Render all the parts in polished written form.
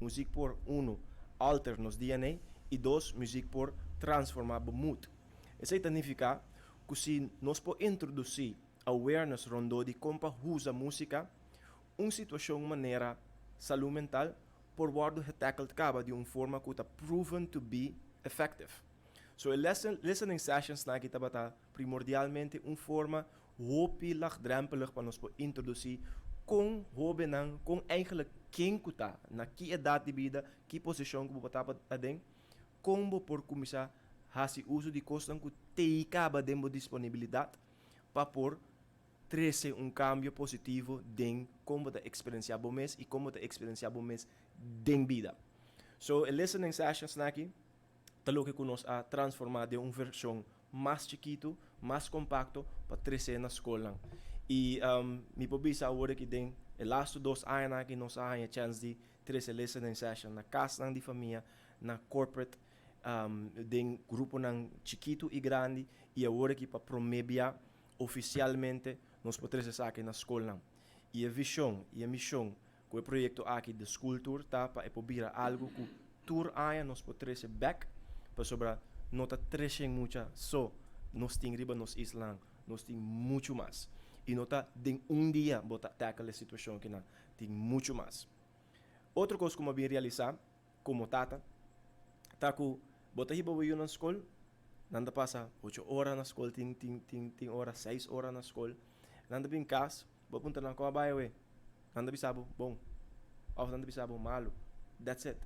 música por uno, alter nos DNA e dois, música por transformar o mood. Isso significa que se nós podemos introduzir awareness rondo de como usa música, uma situação maneira saúde mental por guardo tackled caba de uma forma que está proven to be effective. So, listening sessions na kita bata primordialmente uma forma hopi laagdrempelig para nós introduzir com hobby nang com eigenlijk quem kuta na que idade de vida, que posição que bota para den, como por começar hasi uso de coisas que te acaba dando disponibilidade para por trazer um cambio positivo den como te experienciar bom mês e como te experienciar bom mês den vida. So, listening sessions na aqui talo que nos a transformar de uma versão mais chiquito, mais compacto para trazer na escola. E me pobisa agora que tem o last 2 anos que nós a chance de trazer listening session na casa de família, na corporate, de grupo ng chiquito e grande e agora que para promover oficialmente nós podemos trazer aqui na escola. E a visão e a missão que o projeto aqui de School Tour tá para pobira algo que tour aia nós podemos trazer back para sobre nota trechem mucha so nos ting riba nos islang nos ting muito mais e nota de dia bota tackle a situação que na ting muito mais outra coisa como bem realizar como tata taku bota riba eu na escola nanda passa 8 horas na escola ting hora 6 horas na escola nanda bem cas punta na ko bayo we nanda bisabo bom ou nanda bisabo malo that's it.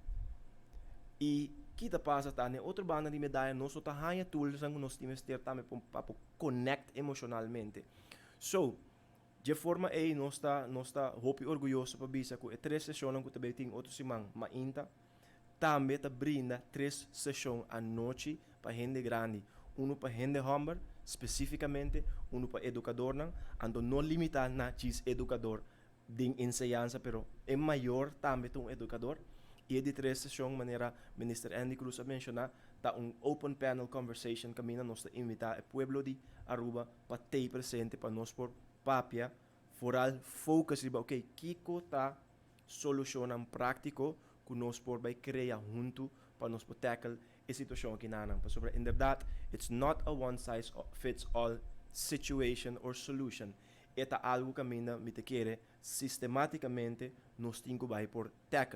E kita passa tá né outra banda de medalha nós só tá hanya tools ang nós temos ter também para connect emocionalmente. So, de forma aí nós tá hope orgulhoso para bisa que 3 sessões que também tem outro simang mainta também tá brinda 3 sessões à noite para gente grande, uno para gente humber especificamente, uno para educador não, ando não limitar na chis educador de enseñanza, pero é maior também um educador. E de 3 sessões, maneira Minister Andy Cruz a mencionar, tá open panel conversation kami na nós invitar o pueblo de Aruba para ter presente para nós por papia foral focus riba ok kiko tá solucionam prático que nós por vai criar junto para nós tackle a situação aqui na para sobre in verdade it's not a one size fits all situation or solution. Eta algo que me te quiere sistematicamente nos tingo vai por tackle.